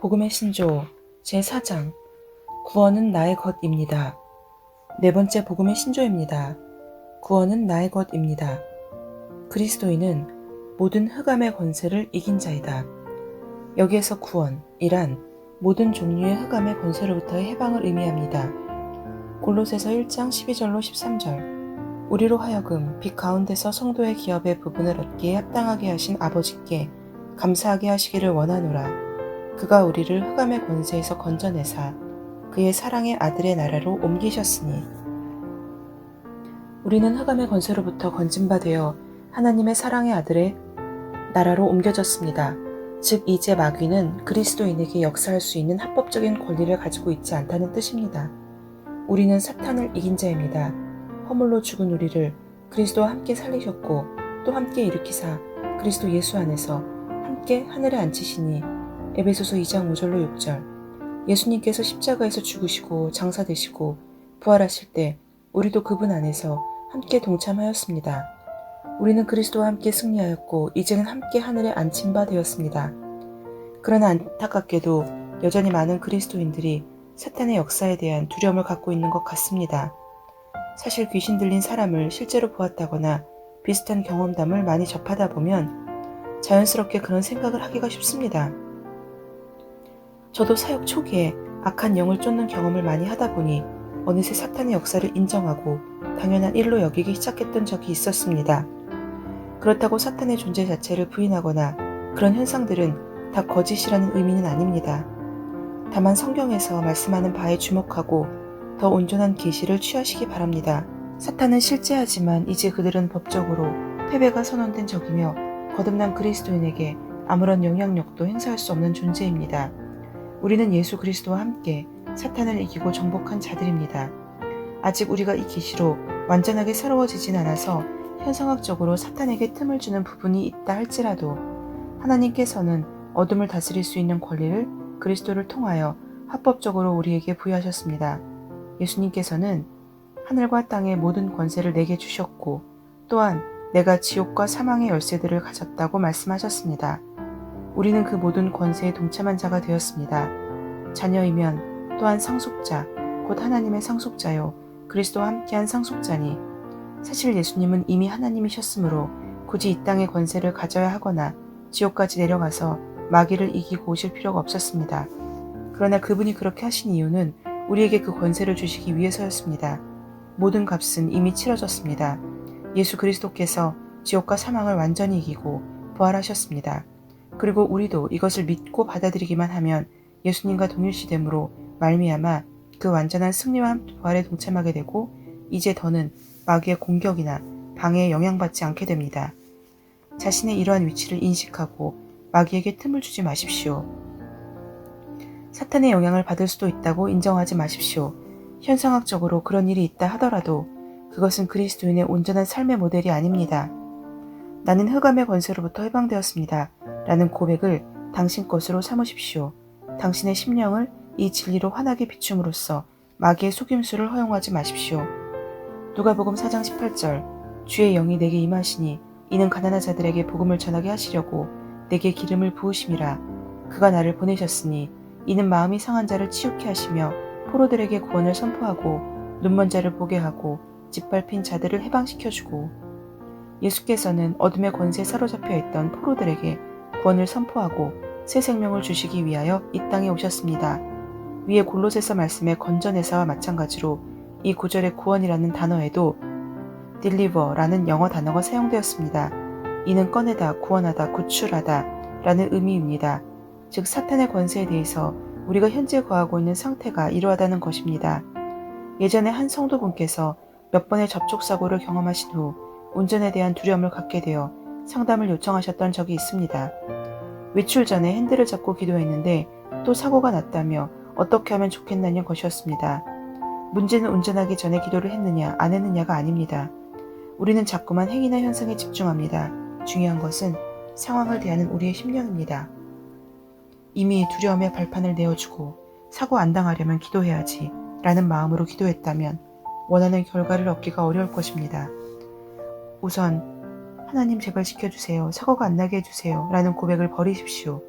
복음의 신조 제4장 구원은 나의 것입니다. 네 번째 복음의 신조입니다. 구원은 나의 것입니다. 그리스도인은 모든 흑암의 권세를 이긴 자이다. 여기에서 구원이란 모든 종류의 흑암의 권세로부터의 해방을 의미합니다. 골로새서 1장 12절로 13절 우리로 하여금 빛 가운데서 성도의 기업의 부분을 얻기에 합당하게 하신 아버지께 감사하게 하시기를 원하노라. 그가 우리를 흑암의 권세에서 건져내사 그의 사랑의 아들의 나라로 옮기셨으니 우리는 흑암의 권세로부터 건진바 되어 하나님의 사랑의 아들의 나라로 옮겨졌습니다. 즉 이제 마귀는 그리스도인에게 역사할 수 있는 합법적인 권리를 가지고 있지 않다는 뜻입니다. 우리는 사탄을 이긴 자입니다. 허물로 죽은 우리를 그리스도와 함께 살리셨고 또 함께 일으키사 그리스도 예수 안에서 함께 하늘에 앉히시니 에베소서 2장 5절로 6절 예수님께서 십자가에서 죽으시고 장사되시고 부활하실 때 우리도 그분 안에서 함께 동참하였습니다. 우리는 그리스도와 함께 승리하였고 이제는 함께 하늘에 앉힌 바 되었습니다. 그러나 안타깝게도 여전히 많은 그리스도인들이 사탄의 역사에 대한 두려움을 갖고 있는 것 같습니다. 사실 귀신 들린 사람을 실제로 보았다거나 비슷한 경험담을 많이 접하다 보면 자연스럽게 그런 생각을 하기가 쉽습니다. 저도 사역 초기에 악한 영을 쫓는 경험을 많이 하다 보니 어느새 사탄의 역사를 인정하고 당연한 일로 여기기 시작했던 적이 있었습니다. 그렇다고 사탄의 존재 자체를 부인하거나 그런 현상들은 다 거짓이라는 의미는 아닙니다. 다만 성경에서 말씀하는 바에 주목하고 더 온전한 계시를 취하시기 바랍니다. 사탄은 실제하지만 이제 그들은 법적으로 패배가 선언된 적이며 거듭난 그리스도인에게 아무런 영향력도 행사할 수 없는 존재입니다. 우리는 예수 그리스도와 함께 사탄을 이기고 정복한 자들입니다. 아직 우리가 이 계시로 완전하게 새로워지진 않아서 현상학적으로 사탄에게 틈을 주는 부분이 있다 할지라도 하나님께서는 어둠을 다스릴 수 있는 권리를 그리스도를 통하여 합법적으로 우리에게 부여하셨습니다. 예수님께서는 하늘과 땅의 모든 권세를 내게 주셨고 또한 내가 지옥과 사망의 열쇠들을 가졌다고 말씀하셨습니다. 우리는 그 모든 권세에 동참한 자가 되었습니다. 자녀이면 또한 상속자, 곧 하나님의 상속자요 그리스도와 함께한 상속자니 사실 예수님은 이미 하나님이셨으므로 굳이 이 땅의 권세를 가져야 하거나 지옥까지 내려가서 마귀를 이기고 오실 필요가 없었습니다. 그러나 그분이 그렇게 하신 이유는 우리에게 그 권세를 주시기 위해서였습니다. 모든 값은 이미 치러졌습니다. 예수 그리스도께서 지옥과 사망을 완전히 이기고 부활하셨습니다. 그리고 우리도 이것을 믿고 받아들이기만 하면 예수님과 동일시됨으로 말미암아 그 완전한 승리와 부활에 동참하게 되고 이제 더는 마귀의 공격이나 방해에 영향받지 않게 됩니다. 자신의 이러한 위치를 인식하고 마귀에게 틈을 주지 마십시오. 사탄의 영향을 받을 수도 있다고 인정하지 마십시오. 현상학적으로 그런 일이 있다 하더라도 그것은 그리스도인의 온전한 삶의 모델이 아닙니다. 나는 흑암의 권세로부터 해방되었습니다. 라는 고백을 당신 것으로 삼으십시오. 당신의 심령을 이 진리로 환하게 비춤으로써 마귀의 속임수를 허용하지 마십시오. 누가복음 4장 18절 주의 영이 내게 임하시니 이는 가난한 자들에게 복음을 전하게 하시려고 내게 기름을 부으심이라. 그가 나를 보내셨으니 이는 마음이 상한 자를 치유케 하시며 포로들에게 구원을 선포하고 눈먼 자를 보게 하고 짓밟힌 자들을 해방시켜주고 예수께서는 어둠의 권세에 사로잡혀 있던 포로들에게 구원을 선포하고 새 생명을 주시기 위하여 이 땅에 오셨습니다. 위에 골로새서 말씀의 건져내사와 마찬가지로 이 구절의 구원이라는 단어에도 deliver라는 영어 단어가 사용되었습니다. 이는 꺼내다, 구원하다, 구출하다 라는 의미입니다. 즉 사탄의 권세에 대해서 우리가 현재 거하고 있는 상태가 이러하다는 것입니다. 예전에 한 성도분께서 몇 번의 접촉사고를 경험하신 후 운전에 대한 두려움을 갖게 되어 상담을 요청하셨던 적이 있습니다. 외출 전에 핸들을 잡고 기도했는데 또 사고가 났다며 어떻게 하면 좋겠냐는 것이었습니다. 문제는 운전하기 전에 기도를 했느냐 안 했느냐가 아닙니다. 우리는 자꾸만 행위나 현상에 집중합니다. 중요한 것은 상황을 대하는 우리의 심령입니다. 이미 두려움의 발판을 내어주고 사고 안 당하려면 기도해야지 라는 마음으로 기도했다면 원하는 결과를 얻기가 어려울 것입니다. 우선 하나님 제발 지켜주세요. 사고가 안 나게 해주세요. 라는 고백을 버리십시오.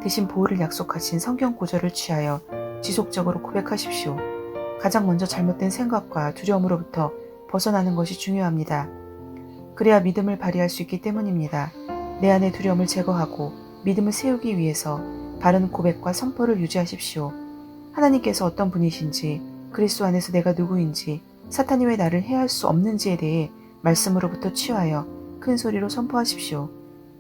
대신 보호를 약속하신 성경 구절을 취하여 지속적으로 고백하십시오. 가장 먼저 잘못된 생각과 두려움으로부터 벗어나는 것이 중요합니다. 그래야 믿음을 발휘할 수 있기 때문입니다. 내 안의 두려움을 제거하고 믿음을 세우기 위해서 바른 고백과 선포를 유지하십시오. 하나님께서 어떤 분이신지, 그리스도 안에서 내가 누구인지, 사탄이 왜 나를 해할 수 없는지에 대해 말씀으로부터 취하여 큰 소리로 선포하십시오.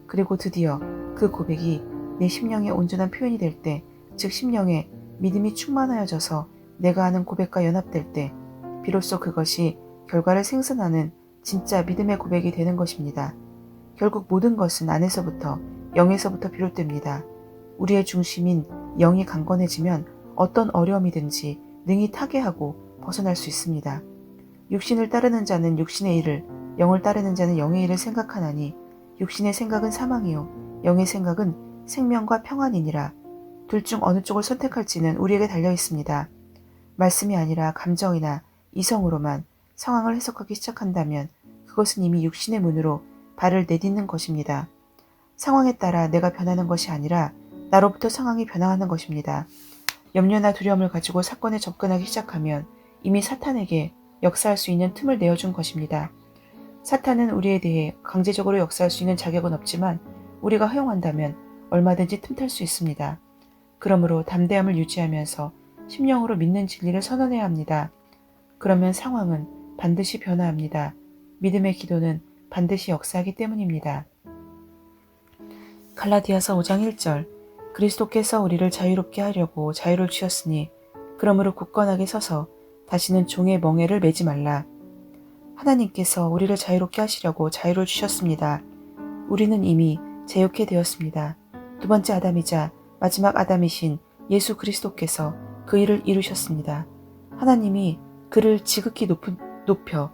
그리고 드디어 그 고백이 내 심령의 온전한 표현이 될 때, 즉 심령에 믿음이 충만하여져서 내가 하는 고백과 연합될 때, 비로소 그것이 결과를 생산하는 진짜 믿음의 고백이 되는 것입니다. 결국 모든 것은 안에서부터, 영에서부터 비롯됩니다. 우리의 중심인 영이 강건해지면 어떤 어려움이든지 능히 타개하고 벗어날 수 있습니다. 육신을 따르는 자는 육신의 일을, 영을 따르는 자는 영의 일을 생각하나니 육신의 생각은 사망이요 영의 생각은 생명과 평안이니라. 둘 중 어느 쪽을 선택할지는 우리에게 달려 있습니다. 말씀이 아니라 감정이나 이성으로만 상황을 해석하기 시작한다면 그것은 이미 육신의 문으로 발을 내딛는 것입니다. 상황에 따라 내가 변하는 것이 아니라 나로부터 상황이 변화하는 것입니다. 염려나 두려움을 가지고 사건에 접근하기 시작하면 이미 사탄에게 역사할 수 있는 틈을 내어준 것입니다. 사탄은 우리에 대해 강제적으로 역사할 수 있는 자격은 없지만 우리가 허용한다면 얼마든지 틈탈 수 있습니다. 그러므로 담대함을 유지하면서 심령으로 믿는 진리를 선언해야 합니다. 그러면 상황은 반드시 변화합니다. 믿음의 기도는 반드시 역사하기 때문입니다. 갈라디아서 5장 1절 그리스도께서 우리를 자유롭게 하려고 자유를 주셨으니 그러므로 굳건하게 서서 다시는 종의 멍에를 매지 말라. 하나님께서 우리를 자유롭게 하시려고 자유를 주셨습니다. 우리는 이미 자유케 되었습니다. 두 번째 아담이자 마지막 아담이신 예수 그리스도께서 그 일을 이루셨습니다. 하나님이 그를 지극히 높여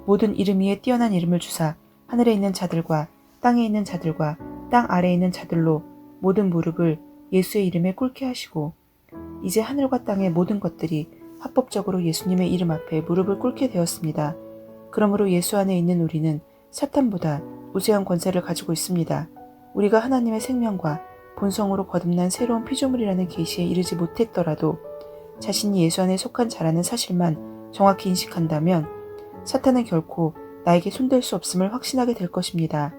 모든 이름 위에 뛰어난 이름을 주사 하늘에 있는 자들과 땅에 있는 자들과 땅 아래에 있는 자들로 모든 무릎을 예수의 이름에 꿇게 하시고 이제 하늘과 땅의 모든 것들이 합법적으로 예수님의 이름 앞에 무릎을 꿇게 되었습니다. 그러므로 예수 안에 있는 우리는 사탄보다 우세한 권세를 가지고 있습니다. 우리가 하나님의 생명과 본성으로 거듭난 새로운 피조물이라는 계시에 이르지 못했더라도 자신이 예수 안에 속한 자라는 사실만 정확히 인식한다면 사탄은 결코 나에게 손댈 수 없음을 확신하게 될 것입니다.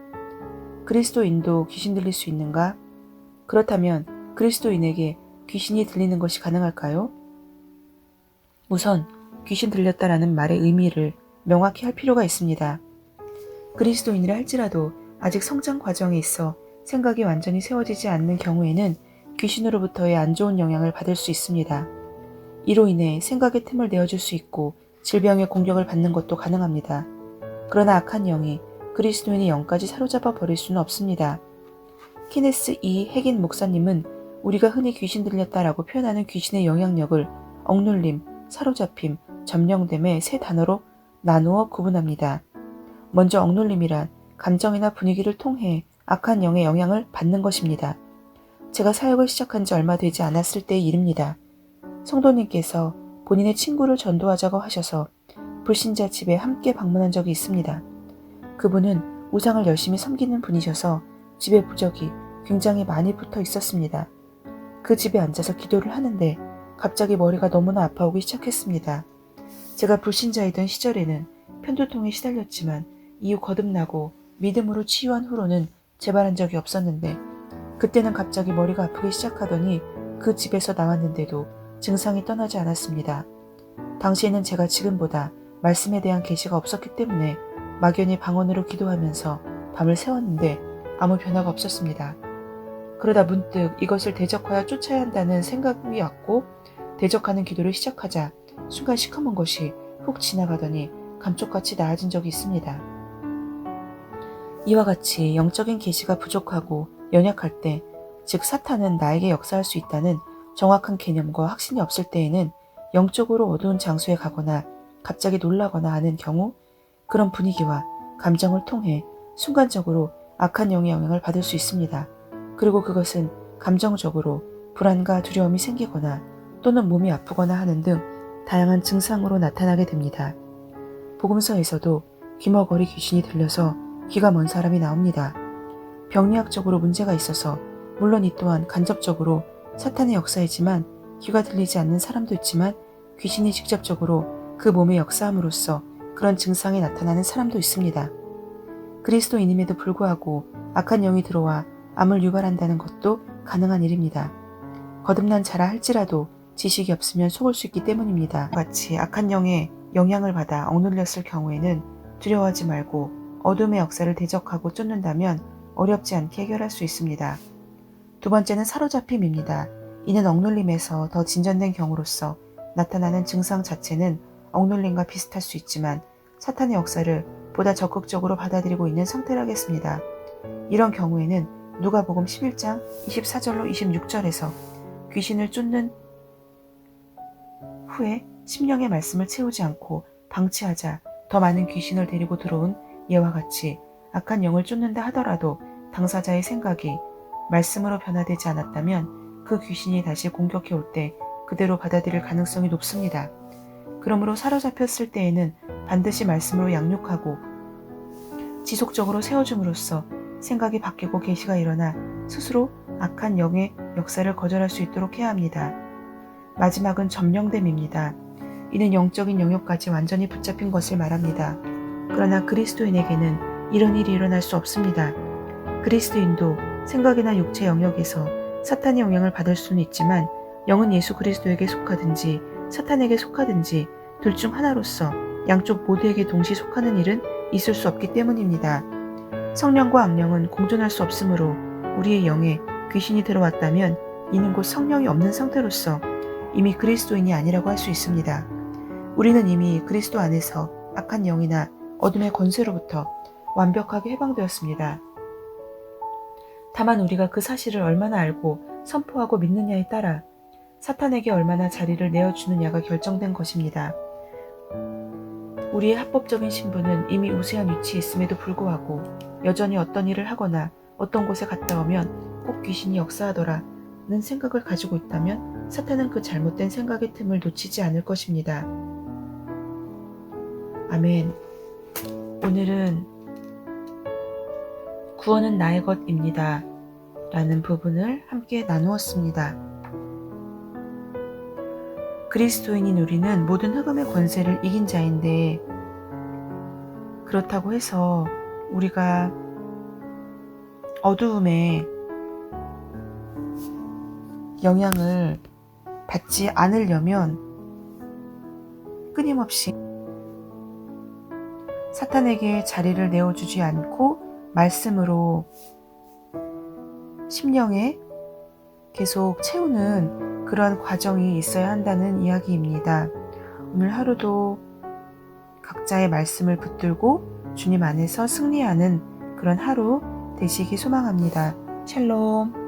그리스도인도 귀신 들릴 수 있는가? 그렇다면 그리스도인에게 귀신이 들리는 것이 가능할까요? 우선 귀신 들렸다라는 말의 의미를 명확히 할 필요가 있습니다. 그리스도인이라 할지라도 아직 성장 과정에 있어 생각이 완전히 세워지지 않는 경우에는 귀신으로부터의 안 좋은 영향을 받을 수 있습니다. 이로 인해 생각의 틈을 내어줄 수 있고 질병의 공격을 받는 것도 가능합니다. 그러나 악한 영이 그리스도인의 영까지 사로잡아 버릴 수는 없습니다. 키네스 E. 핵인 목사님은 우리가 흔히 귀신 들렸다라고 표현하는 귀신의 영향력을 억눌림, 사로잡힘, 점령됨의 세 단어로 나누어 구분합니다. 먼저 억눌림이란 감정이나 분위기를 통해 악한 영의 영향을 받는 것입니다. 제가 사역을 시작한 지 얼마 되지 않았을 때의 일입니다. 성도님께서 본인의 친구를 전도하자고 하셔서 불신자 집에 함께 방문한 적이 있습니다. 그분은 우상을 열심히 섬기는 분이셔서 집에 부적이 굉장히 많이 붙어 있었습니다. 그 집에 앉아서 기도를 하는데 갑자기 머리가 너무나 아파오기 시작했습니다. 제가 불신자이던 시절에는 편두통에 시달렸지만 이후 거듭나고 믿음으로 치유한 후로는 재발한 적이 없었는데 그때는 갑자기 머리가 아프기 시작하더니 그 집에서 나왔는데도 증상이 떠나지 않았습니다. 당시에는 제가 지금보다 말씀에 대한 계시가 없었기 때문에 막연히 방언으로 기도하면서 밤을 새웠는데 아무 변화가 없었습니다. 그러다 문득 이것을 대적하여 쫓아야 한다는 생각이 왔고 대적하는 기도를 시작하자 순간 시커먼 것이 훅 지나가더니 감쪽같이 나아진 적이 있습니다. 이와 같이 영적인 계시가 부족하고 연약할 때, 즉 사탄은 나에게 역사할 수 있다는 정확한 개념과 확신이 없을 때에는 영적으로 어두운 장소에 가거나 갑자기 놀라거나 하는 경우 그런 분위기와 감정을 통해 순간적으로 악한 영의 영향을 받을 수 있습니다. 그리고 그것은 감정적으로 불안과 두려움이 생기거나 또는 몸이 아프거나 하는 등 다양한 증상으로 나타나게 됩니다. 복음서에서도 귀머거리 귀신이 들려서 귀가 먼 사람이 나옵니다. 병리학적으로 문제가 있어서 물론 이 또한 간접적으로 사탄의 역사이지만 귀가 들리지 않는 사람도 있지만 귀신이 직접적으로 그 몸에 역사함으로써 그런 증상이 나타나는 사람도 있습니다. 그리스도인임에도 불구하고 악한 영이 들어와 암을 유발한다는 것도 가능한 일입니다. 거듭난 자라 할지라도 지식이 없으면 속을 수 있기 때문입니다. 같이 악한 영의 영향을 받아 억눌렸을 경우에는 두려워하지 말고 어둠의 역사를 대적하고 쫓는다면 어렵지 않게 해결할 수 있습니다. 두 번째는 사로잡힘입니다. 이는 억눌림에서 더 진전된 경우로서 나타나는 증상 자체는 억눌림과 비슷할 수 있지만 사탄의 역사를 보다 적극적으로 받아들이고 있는 상태라겠습니다. 이런 경우에는 누가복음 11장 24절로 26절에서 귀신을 쫓는 후에 심령의 말씀을 채우지 않고 방치하자 더 많은 귀신을 데리고 들어온 예와 같이 악한 영을 쫓는다 하더라도 당사자의 생각이 말씀으로 변화되지 않았다면 그 귀신이 다시 공격해 올 때 그대로 받아들일 가능성이 높습니다. 그러므로 사로잡혔을 때에는 반드시 말씀으로 양육하고 지속적으로 세워줌으로써 생각이 바뀌고 계시가 일어나 스스로 악한 영의 역사를 거절할 수 있도록 해야 합니다. 마지막은 점령됨입니다. 이는 영적인 영역까지 완전히 붙잡힌 것을 말합니다. 그러나 그리스도인에게는 이런 일이 일어날 수 없습니다. 그리스도인도 생각이나 육체 영역에서 사탄의 영향을 받을 수는 있지만 영은 예수 그리스도에게 속하든지 사탄에게 속하든지 둘 중 하나로서 양쪽 모두에게 동시 속하는 일은 있을 수 없기 때문입니다. 성령과 악령은 공존할 수 없으므로 우리의 영에 귀신이 들어왔다면 이는 곧 성령이 없는 상태로서 이미 그리스도인이 아니라고 할 수 있습니다. 우리는 이미 그리스도 안에서 악한 영이나 어둠의 권세로부터 완벽하게 해방되었습니다. 다만 우리가 그 사실을 얼마나 알고 선포하고 믿느냐에 따라 사탄에게 얼마나 자리를 내어주느냐가 결정된 것입니다. 우리의 합법적인 신분은 이미 우세한 위치에 있음에도 불구하고 여전히 어떤 일을 하거나 어떤 곳에 갔다 오면 꼭 귀신이 역사하더라는 생각을 가지고 있다면 사탄은 그 잘못된 생각의 틈을 놓치지 않을 것입니다. 아멘. 오늘은 구원은 나의 것입니다. 라는 부분을 함께 나누었습니다. 그리스도인인 우리는 모든 흑암의 권세를 이긴 자인데 그렇다고 해서 우리가 어두움의 영향을 받지 않으려면 끊임없이 사탄에게 자리를 내어주지 않고 말씀으로 심령에 계속 채우는 그런 과정이 있어야 한다는 이야기입니다. 오늘 하루도 각자의 말씀을 붙들고 주님 안에서 승리하는 그런 하루 되시기 소망합니다. 샬롬.